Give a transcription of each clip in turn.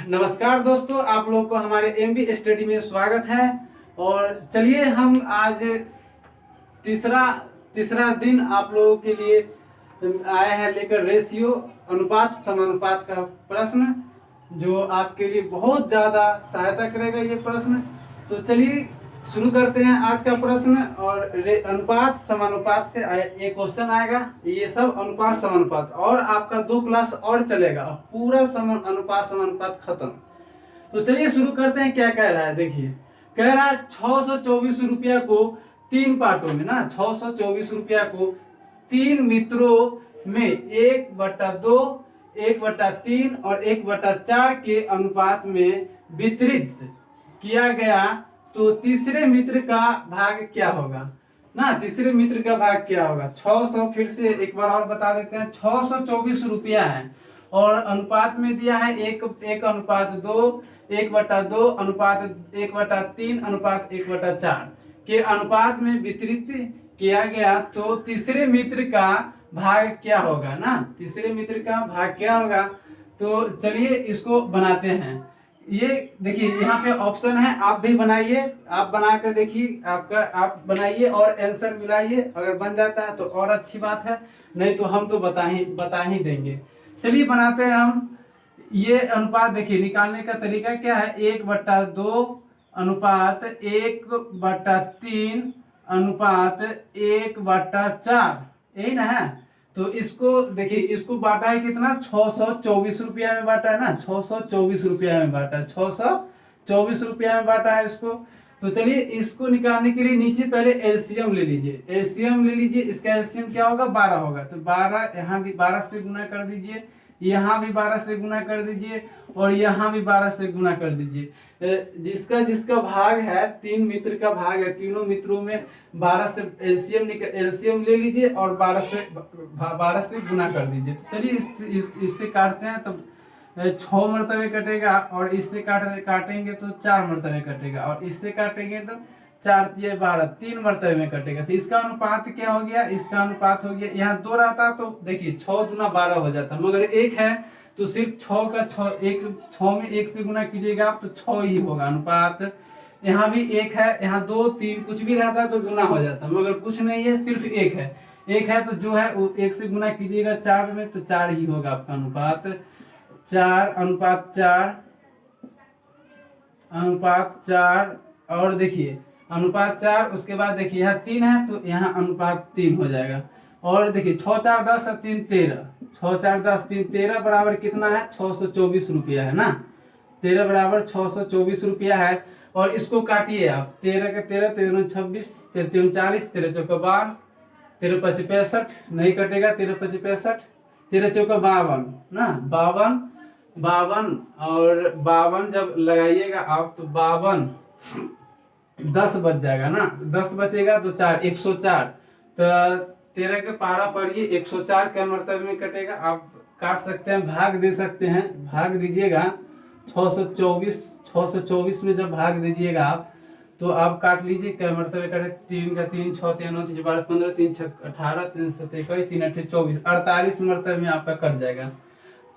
नमस्कार दोस्तों, आप लोग को हमारे एमबी स्टडी में स्वागत है। और चलिए हम आज तीसरा तीसरा दिन आप लोगों के लिए आए हैं लेकर रेशियो अनुपात समानुपात का प्रश्न, जो आपके लिए बहुत ज़्यादा सहायता करेगा ये प्रश्न। तो चलिए शुरू करते हैं आज का प्रश्न। और अनुपात समानुपात से एक क्वेश्चन आएगा। ये सब अनुपात समानुपात और आपका 2 क्लास और चलेगा, पूरा अनुपात समानुपात खत्म। तो चलिए शुरू करते हैं। क्या कह रहा है देखिए, कह रहा है 624 रुपया को 3 पार्टों में ना, 624 रुपया को 3 मित्रों में 1/2, 1/3 और 1/4 के अनुपात में वितरित किया गया। तो तीसरे मित्र का भाग क्या होगा ना, तीसरे मित्र का भाग क्या होगा। 600 फिर से एक बार और बता देते हैं, 624 रुपया है और अनुपात में दिया है 1:2, 1/2 अनुपात 1/3 अनुपात 1/4 के अनुपात में वितरित किया गया। तो तीसरे मित्र का भाग क्या होगा ना, तीसरे मित्र का भाग क्या होगा। तो चलिए इसको बनाते हैं। ये देखिए यहाँ पे ऑप्शन है, आप भी बनाइए, आप बना कर देखिए, आप बनाइए और आंसर मिलाइए। अगर बन जाता है तो और अच्छी बात है, नहीं तो हम तो बता ही देंगे। चलिए बनाते हैं हम। ये अनुपात देखिए, निकालने का तरीका क्या है, 1/2 अनुपात 1/3 अनुपात 1/4, यही ना है। तो इसको देखिए, इसको बांटा है कितना, 624 रुपया में बांटा है ना, 624 रुपया में बांटा है, 624 रुपया में बांटा है इसको। तो चलिए इसको निकालने के लिए नीचे पहले एलसीएम ले लीजिए, एलसीएम ले लीजिए। इसका एलसीएम क्या होगा, 12 होगा। तो 12 यहाँ भी 12 से गुना कर दीजिए, यहाँ भी 12 से गुना कर दीजिए और यहाँ भी 12 से गुना कर दीजिए। जिसका जिसका भाग है, 3 मित्र का भाग है, तीनों मित्रों में 12 से एलसीएम ले लीजिए और 12 से गुना कर दीजिए। तो चलिए इससे काटते हैं तो 6 मरतबे कटेगा और इससे काटेंगे तो 4 मरतबे कटेगा और इससे काटेंगे तो 4×3 = 3 मरतबे में कटेगा। तो इसका अनुपात क्या हो गया, इसका अनुपात हो गया, यहाँ 2 रहता तो देखिए 6 दूना 12 हो जाता, मगर 1 है तो सिर्फ 6 का 6 में 1 से गुना कीजिएगा आप तो 6 ही होगा अनुपात। यहाँ भी 1 है, यहाँ 2 3 कुछ भी रहता तो गुना हो जाता, मगर कुछ नहीं है, सिर्फ 1 है। 1 है तो जो है वो 1 से गुना कीजिएगा 4 में तो 4 ही होगा आपका अनुपात। 4 अनुपात 4 अनुपात 4 और देखिए अनुपात 4, उसके बाद देखिए यहाँ 3 है तो यहाँ अनुपात 3 हो जाएगा। और देखिए 6 4 10 और 3 13, 6 4 10 3 13 बराबर कितना है, 624 रुपया है ना। 13 बराबर 624 रुपया है। और इसको काटिए आप, 13 के 13, 13 26, 13 39, 13 चौका 52, 13 5 65, नहीं कटेगा, 13 5 65, 13 चौका 52 ना, 52 और 52 जब लगाइएगा आप तो 52 10 बच जाएगा ना, 10 बचेगा तो 4 104। तो 13 के पारा पढ़िए, 104 के मरतबे में कटेगा। आप काट सकते हैं, भाग दे सकते हैं, भाग दीजिएगा 624 में जब भाग दीजिएगा आप तो आप काट लीजिए क्या मरतबे कटे, 3 का 3 6 3 9 3 12 15 3 6 18 3 7 21 3 8 24, 48 मरतबे में आपका कट जाएगा।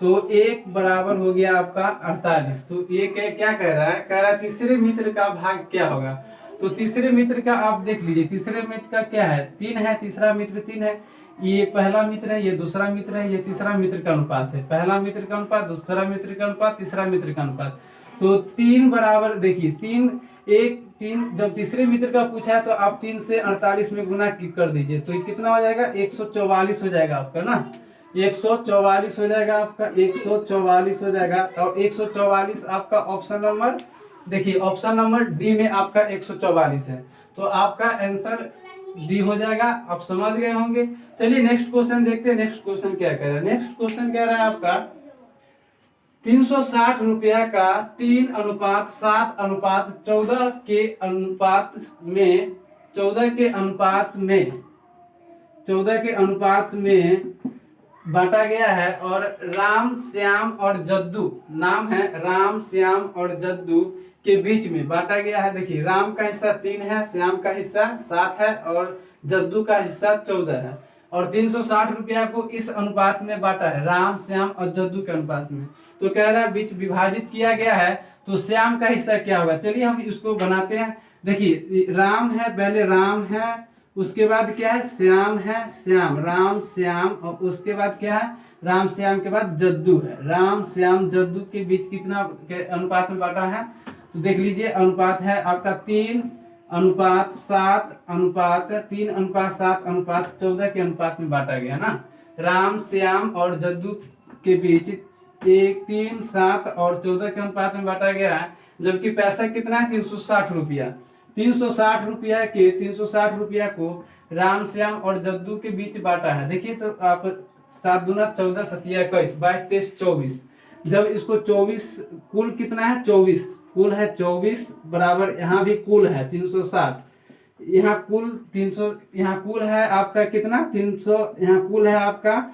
तो 1 बराबर हो गया आपका 48। तो ये क्या कह रहा है, कह रहा है तीसरे मित्र का भाग क्या होगा। तो तीसरे मित्र का आप देख लीजिए, तीसरे मित्र का क्या है, 3 है, तीसरा मित्र 3 है, ये पहला मित्र है, ये दूसरा मित्र है, ये तीसरा मित्र का अनुपात है, पहला मित्र का अनुपात, दूसरा मित्र का अनुपात, तीसरा मित्र का अनुपात। तो 3 बराबर देखिए 3 जब तीसरे मित्र का पूछा है तो आप 3 से 48 में गुना कर दीजिए तो कितना हो जाएगा, 144 हो जाएगा आपका ना, 144 हो जाएगा आपका, 144 हो जाएगा। और 144 आपका ऑप्शन नंबर देखिए, ऑप्शन नंबर डी में आपका 144 है। तो आपका आंसर डी हो जाएगा, आप समझ गए होंगे। चलिए नेक्स्ट क्वेश्चन देखते हैं। नेक्स्ट क्वेश्चन क्या कह रहा है, नेक्स्ट क्वेश्चन कह रहा है आपका 360 रुपया का 3:7:14 के अनुपात में 14 के अनुपात में बांटा गया है। और राम श्याम और जद्दू, नाम है राम श्याम और जद्दू के बीच में बांटा गया है। देखिए राम का हिस्सा 3 है, श्याम का हिस्सा 7 है और जद्दू का हिस्सा 14 है। और 360 रुपया को इस अनुपात में बांटा है, राम श्याम और जद्दू के अनुपात में। तो कह रहा है बीच विभाजित किया गया है, तो श्याम का हिस्सा क्या होगा, चलिए हम इसको बनाते हैं। देखिए राम है, पहले राम है, उसके बाद क्या है श्याम है, श्याम राम श्याम, और उसके बाद क्या है राम श्याम के बाद जद्दू है। राम श्याम जद्दू के बीच कितना के अनुपात में बांटा है, तो देख लीजिए अनुपात है आपका 3:7:3:7:14 के अनुपात में बांटा गया ना। राम श्याम और जद्दू के बीच 1, 3, 7 और 14 के अनुपात में बांटा गया है। जबकि पैसा कितना है 360 रुपया। 360 रुपया के 360 रुपया को राम श्याम और जद्दू के बीच बांटा है। देखिए तो आप 7 दूना 14, 7 21, 22, 23, 24। जब इसको 24 कुल कितना है 24 कुल है 24 बराबर, यहाँ भी कुल है 360, यहाँ कुल 300, यहाँ कुल है आपका कितना 300, यहाँ कुल है आपका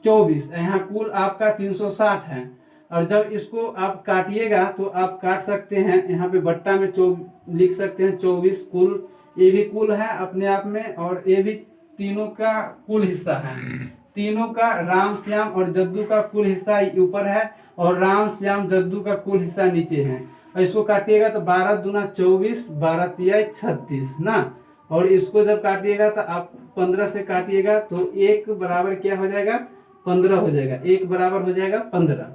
24, यहाँ कुल आपका 360 है। और जब इसको आप काटिएगा तो आप काट सकते हैं, यहाँ पे बट्टा में लिख सकते हैं 24 कुल, ये भी कुल है अपने आप में, और ये भी तीनों का कुल हिस्सा है। तीनों का राम श्याम और जद्दू का कुल हिस्सा ऊपर है और राम श्याम जद्दू का कुल हिस्सा नीचे है। और इसको काटिएगा तो 12 दूना 24, 12 तिया 36 ना। और इसको जब काटिएगा तो आप 15 से काटिएगा तो 1 बराबर क्या हो जाएगा 15 हो जाएगा, 1 बराबर हो जाएगा 15।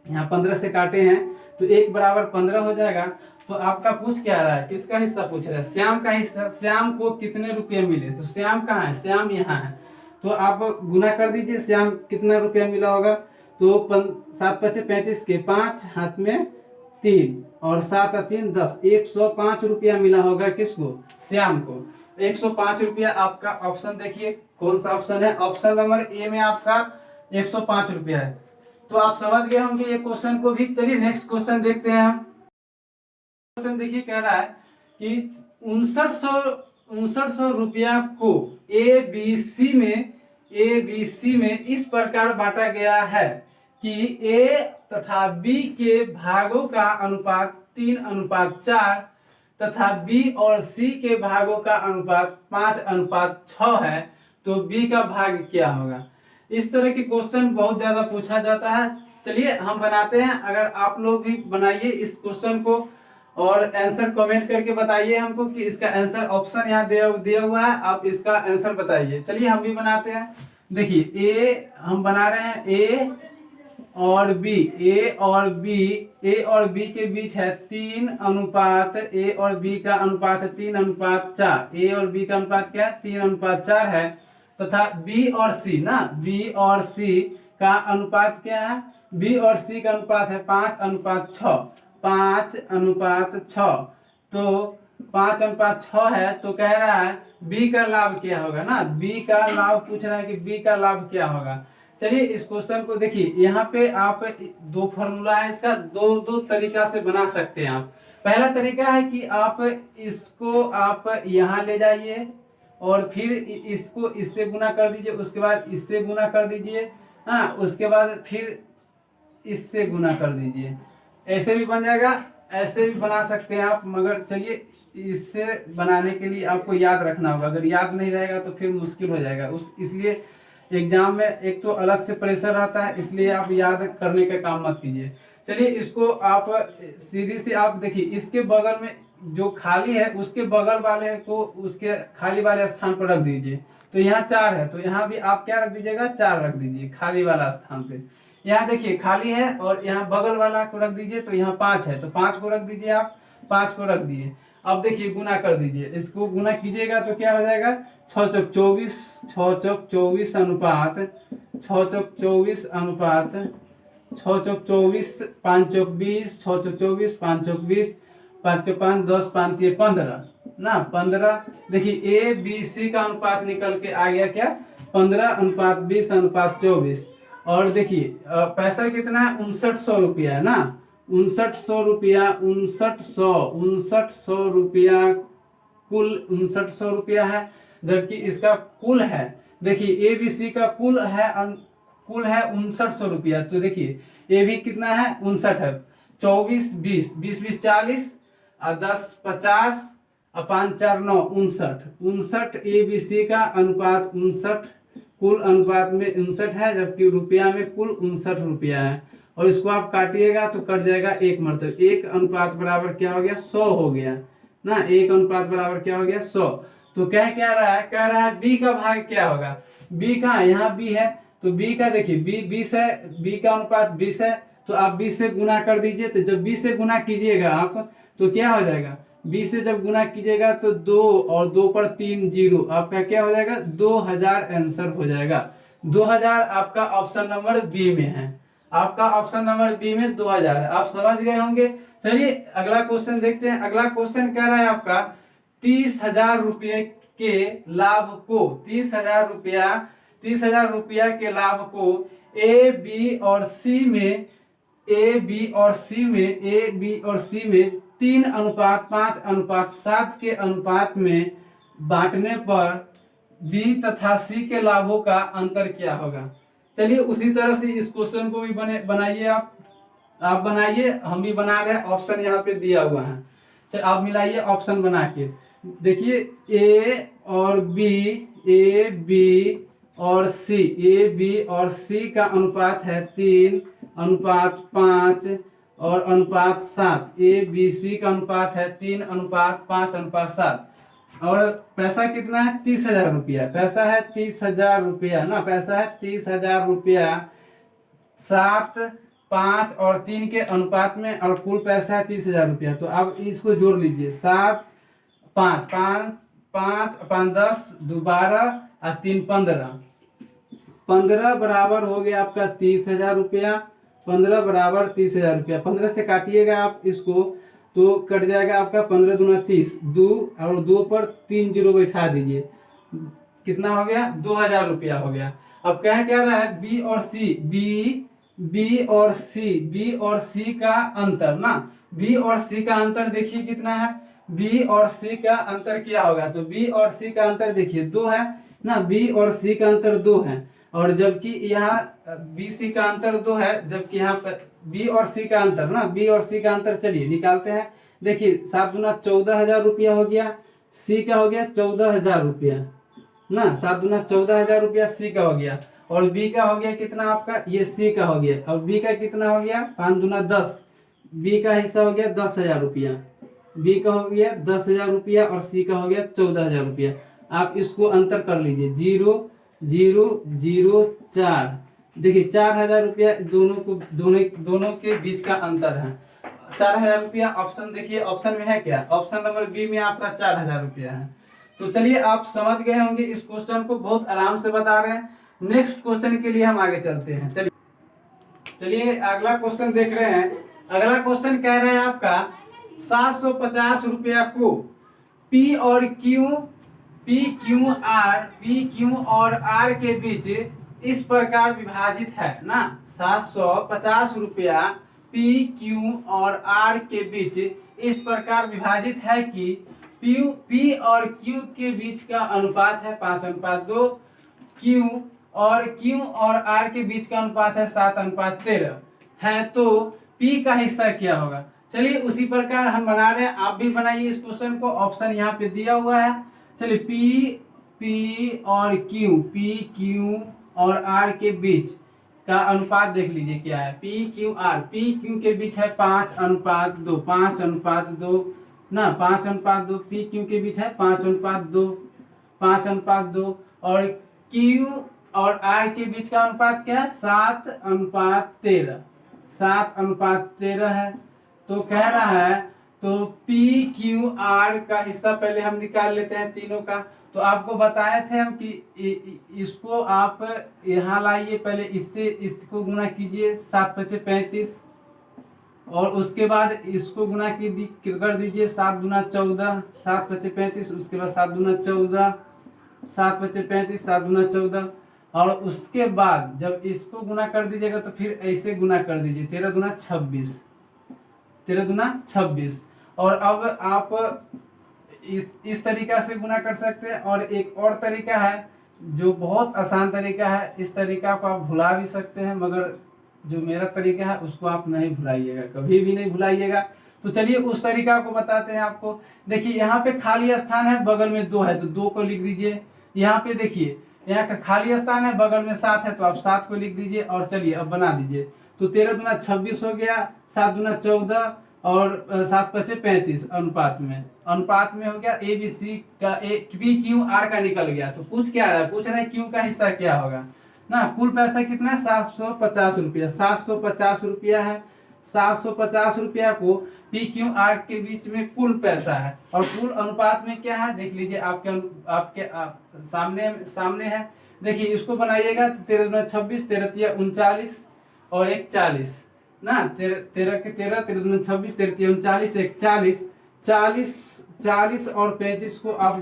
यहाँ 15 से काटे हैं तो 1 बराबर 15 हो जाएगा। तो आपका पूछ क्या रहा है, किसका हिस्सा पूछ रहा है, श्याम का हिस्सा। श्याम को कितने रुपये मिले, तो श्याम कहाँ है, श्याम यहाँ है, तो आप गुना कर दीजिए, श्याम कितना रुपया मिला होगा। तो 7 × 5 = 35 के 5 हाथ में 3 और 7 और 3 10, 105 रुपया मिला होगा किसको, श्याम को। 105 रुपया आपका ऑप्शन देखिए कौन सा ऑप्शन है, ऑप्शन नंबर ए में आपका 105 रुपया है। तो आप समझ गए होंगे ये क्वेश्चन को भी। चलिए नेक्स्ट क्वेश्चन देखते हैं हम। क्वेश्चन देखिए कह रहा है कि 5900 रुपया को ए बी सी में इस प्रकार बांटा गया है कि ए तथा बी के भागों का अनुपात 3:4 तथा बी और सी के भागों का अनुपात 5:6 है, तो बी का भाग क्या होगा। इस तरह के क्वेश्चन बहुत ज्यादा पूछा जाता है। चलिए हम बनाते हैं, अगर आप लोग भी बनाइए इस क्वेश्चन को और आंसर कमेंट करके बताइए हमको कि इसका आंसर, ऑप्शन यहाँ दिया हुआ है, आप इसका आंसर बताइए। चलिए हम भी बनाते हैं। देखिए ए हम बना रहे हैं, ए और बी के बीच है 3 अनुपात, ए और बी का अनुपात है 3:4। ए और बी का अनुपात क्या है 3:4 है, तथा बी और सी ना, बी और सी का अनुपात क्या है, बी और सी का अनुपात है 5:6, 5:6। तो 5:6 है, तो कह रहा है बी का लाभ क्या होगा ना, बी का लाभ पूछ रहा है कि बी का लाभ क्या होगा। चलिए इस क्वेश्चन को देखिए, यहाँ पे आप 2 फॉर्मूला है इसका, दो तरीका से बना सकते हैं आप। पहला तरीका है कि आप इसको आप यहाँ ले जाइए और फिर इसको इससे गुना कर दीजिए, उसके बाद इससे गुना कर दीजिए, हाँ उसके बाद फिर इससे गुना कर दीजिए। ऐसे भी बन जाएगा, ऐसे भी बना सकते हैं आप, मगर चलिए इससे बनाने के लिए आपको याद रखना होगा। अगर याद नहीं रहेगा तो फिर मुश्किल हो जाएगा, इसलिए एग्जाम में एक तो अलग से प्रेशर रहता है, इसलिए आप याद करने का काम मत कीजिए। चलिए इसको आप सीधी से आप देखिए, इसके बगल में जो खाली है उसके बगल वाले को उसके खाली वाले स्थान पर रख दीजिए। तो यहाँ 4 है, तो यहाँ भी आप क्या रख दीजिएगा 4 रख दीजिए खाली वाला स्थान पे। यहाँ देखिए खाली है और यहाँ बगल वाला को रख दीजिए, तो यहाँ 5 है, तो 5 को रख दीजिए, आप 5 को रख दिए। अब देखिए गुना कर दीजिए, इसको गुना कीजिएगा तो क्या हो जाएगा 6 चौक 24, 6 चौक 24 अनुपात 6 चौक 24 अनुपात 6 चौक 24, 5 चौक 20, 6 चौक 24, 5 चौक 20, 5 के 5 10, 5 के 15 ना 15। देखिए ए बी सी का अनुपात निकल के आ गया क्या 15:20:24। और देखिए पैसा कितना है 5900 रुपया है ना, 5900 रुपया, 5900 रुपया कुल 5900 रुपया है, जबकि इसका कुल है देखिए ए बी सी का कुल है 5900 रुपया। तो देखिए ए भी कितना है 59 है, 24 20 20 20 40 और 10 50 और 5 4 9 59 ए बी सी का अनुपात 59 कुल अनुपात में 59 है, जबकि रुपया में कुल 59 रुपया है। और इसको आप काटिएगा तो कट जाएगा 1 मतलब 1 अनुपात बराबर क्या हो गया 100 हो गया ना। 1 अनुपात बराबर क्या हो गया 100। तो कह क्या रहा है, कह रहा है बी का भाग क्या होगा। बी कहाँ है, यहाँ बी है, तो बी का देखिए बी 20 है, बी का अनुपात 20 है, तो आप 20 से गुना कर दीजिए। तो जब 20 से गुना कीजिएगा आप तो क्या हो जाएगा, 20 से जब गुना कीजिएगा तो 2 और 2 पर 3 जीरो, आपका क्या हो जाएगा 2000 आंसर हो जाएगा। 2000 आपका ऑप्शन नंबर बी में है, आपका ऑप्शन नंबर बी में 2000 है। आप समझ गए होंगे। चलिए अगला क्वेश्चन देखते हैं। अगला क्वेश्चन कह रहा है आपका 30,000 रुपये के लाभ को 30,000 रुपया के लाभ को ए बी और सी में 3:5:7 के अनुपात में बांटने पर बी तथा सी के लाभों का अंतर क्या होगा। चलिए उसी तरह से इस क्वेश्चन को भी बनाइए। आप बनाइए, हम भी बना रहे हैं, ऑप्शन यहाँ पे दिया हुआ है। चलिए आप मिलाइए ऑप्शन बना के। देखिए ए बी और सी का अनुपात है 3:5 और अनुपात 7। ए बी सी का अनुपात है 3:5:7। और पैसा कितना है 30,000 रुपया, पैसा है 30,000 रुपया ना, पैसा है 30,000 रुपया 7, 5 और 3 के अनुपात में, और कुल पैसा है 30,000 रुपया। तो आप इसको जोड़ लीजिए, 7 5 10 12 और 3 15 बराबर हो गया आपका 30,000 रुपया। 15 बराबर 30,000 रुपया, 15 से काटिएगा आप इसको तो कट जाएगा आपका 15 दूना 30, 2 और 2 पर 3 जीरो बैठा दीजिए, कितना हो गया 2000 रुपया हो गया। अब क्या रहा है बी और सी का अंतर ना, बी और सी का अंतर देखिए कितना है, बी और सी का अंतर क्या होगा। तो बी और सी का अंतर देखिए 2 है ना, बी और सी का अंतर 2 है, और जबकि यहाँ बी सी का अंतर 2 है, जबकि यहाँ पर बी और सी का अंतर ना, बी और सी का अंतर चलिए निकालते हैं। देखिए 7 दूना 14,000 रुपया हो गया, सी का हो गया 14,000 रुपया ना, 7 दूना 14,000 रुपया सी का हो गया, और बी का हो गया कितना आपका, ये सी का हो गया, और बी का कितना हो गया 5 दूना 10, बी का हिस्सा हो गया 10,000 रुपया, बी का हो गया 10,000 रुपया और सी का हो गया 14,000 रुपया। आप इसको अंतर कर लीजिए, 0 0 0 4, देखिए 4,000 रुपया दोनों के बीच का अंतर है। 4,000 रुपया ऑप्शन देखिए, ऑप्शन में है क्या, ऑप्शन नंबर बी में आपका 4,000 रुपया है। तो चलिए आप समझ गए होंगे, इस क्वेश्चन को बहुत आराम से बता रहे हैं। नेक्स्ट क्वेश्चन के लिए हम आगे चलते हैं। चलिए अगला क्वेश्चन देख रहे हैं। अगला क्वेश्चन कह रहे हैं आपका 750 रुपया को पी क्यू और आर के बीच इस प्रकार विभाजित है ना। 750 रुपया पी क्यू और आर के बीच इस प्रकार विभाजित है कि पी और क्यू के बीच का अनुपात है 5:2, क्यू और आर के बीच का अनुपात है 7:13 है, तो पी का हिस्सा क्या होगा। चलिए उसी प्रकार हम बना रहे हैं, आप भी बनाइए इस क्वेश्चन को, ऑप्शन यहाँ पे दिया हुआ है। चलिए पी क्यू और आर के बीच का अनुपात देख लीजिए क्या है। पी क्यू के बीच है 5:2 ना, 5:2, पी क्यू के बीच है 5:2 और क्यू और आर के बीच का अनुपात क्या है 7:13 है। तो कह रहा है, तो पी क्यू आर का हिस्सा पहले हम निकाल लेते हैं तीनों का। तो आपको बताए थे हम कि इसको आप यहाँ लाइए, पहले इसको गुना कीजिए 7×5 = 35, और उसके बाद इसको गुना कर दीजिए 7 दूना 14, 7×35, उसके बाद 7 दूना 14, 7×35, 7 दूना 14, और उसके बाद जब इसको गुना कर दीजिएगा तो फिर ऐसे गुना कर दीजिए 13 दूना 26। और अब आप इस तरीका से गुना कर सकते हैं, और एक और तरीका है जो बहुत आसान तरीका है, इस तरीका को आप भुला भी सकते हैं, मगर जो मेरा तरीका है उसको आप नहीं भुलाइएगा, कभी भी नहीं भुलाइएगा। तो चलिए उस तरीका को बताते हैं आपको। देखिए यहाँ पे खाली स्थान है, बगल में 2 है, तो 2 को लिख दीजिए। यहाँ पे देखिए यहाँ का खाली स्थान है, बगल में 7 है तो आप 7 को लिख दीजिए और चलिए अब बना दीजिए। तो 13 दूना 26 हो गया, 7 दूना 14 और 7 पचे 35 अनुपात में हो गया। ए बी सी का पी क्यू आर का निकल गया। तो पूछ क्या रहा है, पूछ रहा है क्यू का हिस्सा क्या होगा ना। कुल पैसा कितना है 750 रुपया, 750 रुपया है। 750 रुपया को पी क्यू आर के बीच में कुल पैसा है और कुल अनुपात में क्या है देख लीजिए। आपके सामने है, देखिए इसको बनाइएगा तो 13 दूना 26, 13 तिया 39 और 1 40 ना। 13 के 13, 13 दूना 26, 13 तिया 39, 1 40, 40 और 35 को आप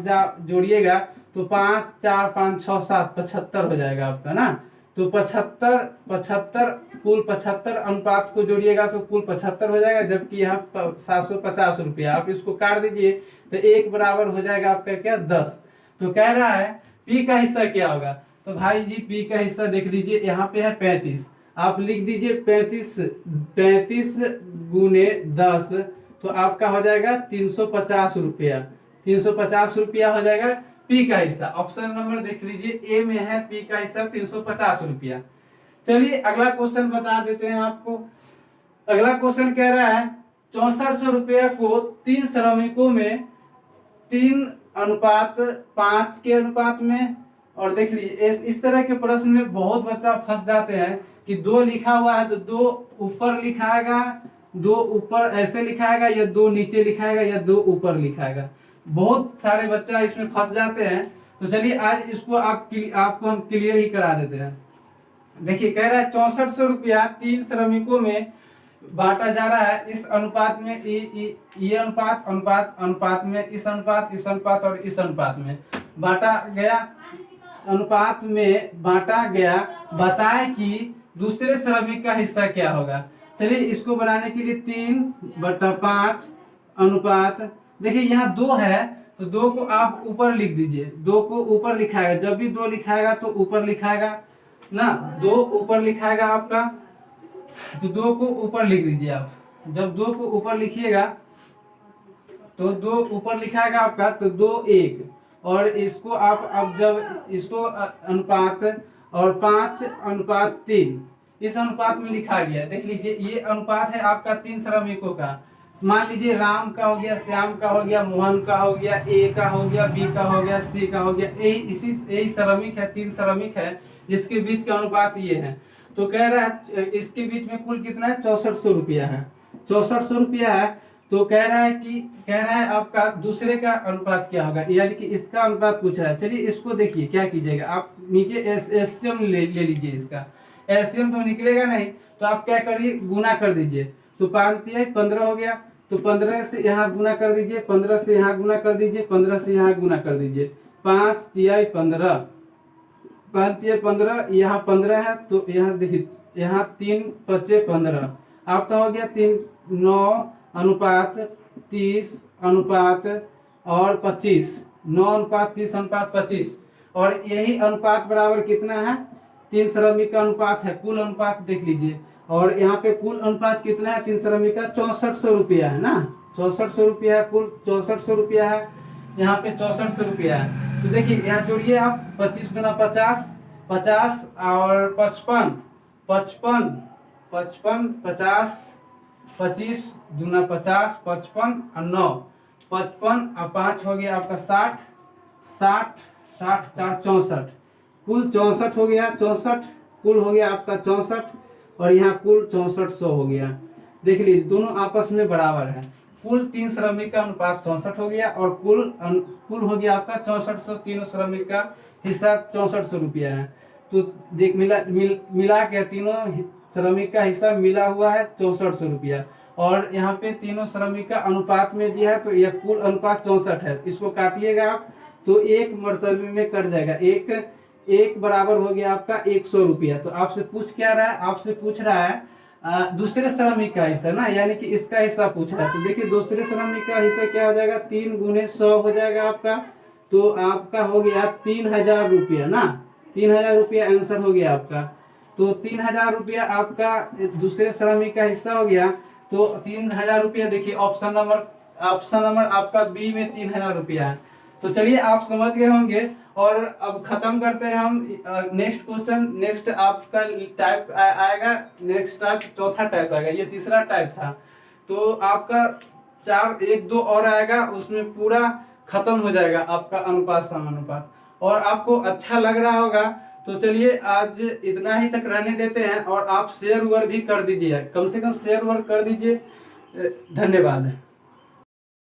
जोड़िएगा तो 5 4 5 6 7 75 हो जाएगा आपका ना। तो 75 कुल 75 अनुपात को जोड़िएगा तो कुल 75 हो जाएगा, जबकि यहाँ 750 रुपया। आप इसको काट दीजिए तो 1 बराबर हो जाएगा आपका क्या 10। तो कह रहा है पी का हिस्सा क्या होगा। तो भाई जी पी का हिस्सा देख लीजिए, यहाँ पे है 35, आप लिख दीजिए 35 गुने 10 तो आपका हो जाएगा 350 रुपया। 350 रुपया हो जाएगा पी का हिस्सा। ऑप्शन नंबर देख लीजिए ए में है पी का हिस्सा 350 रुपया। चलिए अगला क्वेश्चन बता देते हैं आपको। अगला क्वेश्चन कह रहा है 6400 रुपया को 3 श्रमिकों में 3:5 के अनुपात में। और देख लीजिए इस तरह के प्रश्न में बहुत बच्चा फंस जाते हैं कि 2 लिखा हुआ है तो 2 ऊपर लिखाएगा, 2 ऊपर ऐसे लिखाएगा या 2 नीचे लिखाएगा या 2 ऊपर लिखाएगा। बहुत सारे बच्चा इसमें फंस जाते हैं। तो चलिए आज इसको आपको हम क्लियर ही करा देते हैं। देखिए कह रहा है 6400 रुपया 3 श्रमिकों में बांटा जा रहा है। इस अनुपात में ये अनुपात में इस अनुपात और इस अनुपात में बांटा गया। अनुपात में बांटा गया, बताएं कि दूसरे श्रमिक का हिस्सा क्या होगा। चलिए इसको बनाने के लिए 3/5 अनुपात, देखिए यहाँ 2 है तो 2 को आप ऊपर लिख दीजिए। 2 को ऊपर लिखाएगा, जब भी 2 लिखाएगा तो ऊपर लिखाएगा ना। 2 ऊपर लिखाएगा आपका तो 2 को ऊपर लिख दीजिए आप। जब 2 को ऊपर लिखिएगा तो 2 ऊपर लिखाएगा आपका तो 2 1 और इसको आप अब जब इसको अनुपात और 5:3 इस अनुपात में लिखा गया। देख लीजिए ये अनुपात है आपका 3 श्रमिकों का। मान लीजिए राम का हो गया, श्याम का हो गया, मोहन का हो गया, ए का हो गया, बी का हो गया, सी का हो गया। यही श्रमिक है, 3 श्रमिक है जिसके बीच का अनुपात ये है। तो कह रहा है इसके बीच में कुल कितना है 6400 रुपया है। 6400 रुपया है तो कह रहा है आपका दूसरे का अनुपात क्या होगा, यानी कि इसका अनुपात पूछ रहा है। चलिए इसको देखिए क्या कीजिएगा, आप नीचे एलसीएम ले लीजिए। इसका एलसीएम तो निकलेगा नहीं तो आप क्या करिए गुना कर दीजिए। तो 5 तिया 15 हो गया तो 15 से यहाँ गुना कर दीजिए, 15 से यहाँ गुना कर दीजिए, 15 से यहाँ गुना कर दीजिए। 5 तिया 15, 5 तिया 15, यहाँ 15 है तो यहाँ देखिए यहाँ 3 5 15 आपका हो गया 3 9 अनुपात 30 अनुपात और 25, 9 अनुपात 30 अनुपात 25। और यही अनुपात बराबर कितना है 3 श्रमिक का अनुपात है। कुल अनुपात देख लीजिए और यहाँ पे कुल अनुपात कितना है 3 श्रमिक का 6400 रुपया है ना। 6400 रुपया है, कुल 6400 रुपया है। यहाँ पे 6400 रुपया है तो देखिए यहाँ जोड़िए आप 25 गुना 50 50 और 55 55 55 50 25 दूना 50 55 और 9 55 और 5 हो गया आपका 60 60 60 4 64, कुल 64 हो गया। 64 कुल हो गया आपका 64 और यहाँ कुल 6400 हो गया। देख लीजिए दोनों आपस में बराबर है। कुल 3 श्रमिक का अनुपात 64 हो गया और कुल हो गया आपका 6400। तीनों श्रमिक का हिस्सा 6400 रुपया है। तो देख मिला के तीनों श्रमिक का हिस्सा मिला हुआ है 6400 रुपया और यहाँ पे तीनों श्रमिक का अनुपात में दिया है तो यह कुल अनुपात 64 है। इसको काटिएगा आप तो 1 मर्तबे में कट जाएगा। एक बराबर हो गया आपका 100 रुपया। तो आपसे पूछ क्या रहा है, आपसे पूछ रहा है दूसरे श्रमिक का हिस्सा ना, यानी कि इसका हिस्सा पूछ रहा है। तो देखिए दूसरे श्रमिक का हिस्सा क्या हो जाएगा 3 गुने 100 हो जाएगा आपका। तो आपका हो गया 3000 रुपया ना। 3000 रुपया आंसर हो गया आपका। तो 3000 रुपया आपका दूसरे श्रमिक का हिस्सा हो गया। तो 3000 रुपया देखिए ऑप्शन नंबर आपका बी में 3000 रुपया है। तो चलिए आप समझ गए होंगे और अब खत्म करते हैं हम। नेक्स्ट क्वेश्चन, नेक्स्ट आपका टाइप आएगा, नेक्स्ट टाइप चौथा टाइप आएगा, ये तीसरा टाइप था। तो आपका 4 1 2 और आएगा, उसमें पूरा खत्म हो जाएगा आपका अनुपात समानुपात, और आपको अच्छा लग रहा होगा। तो चलिए आज इतना ही तक रहने देते हैं, और आप शेयर वर्क भी कर दीजिए, कम से कम शेयर वर्क कर दीजिए। धन्यवाद।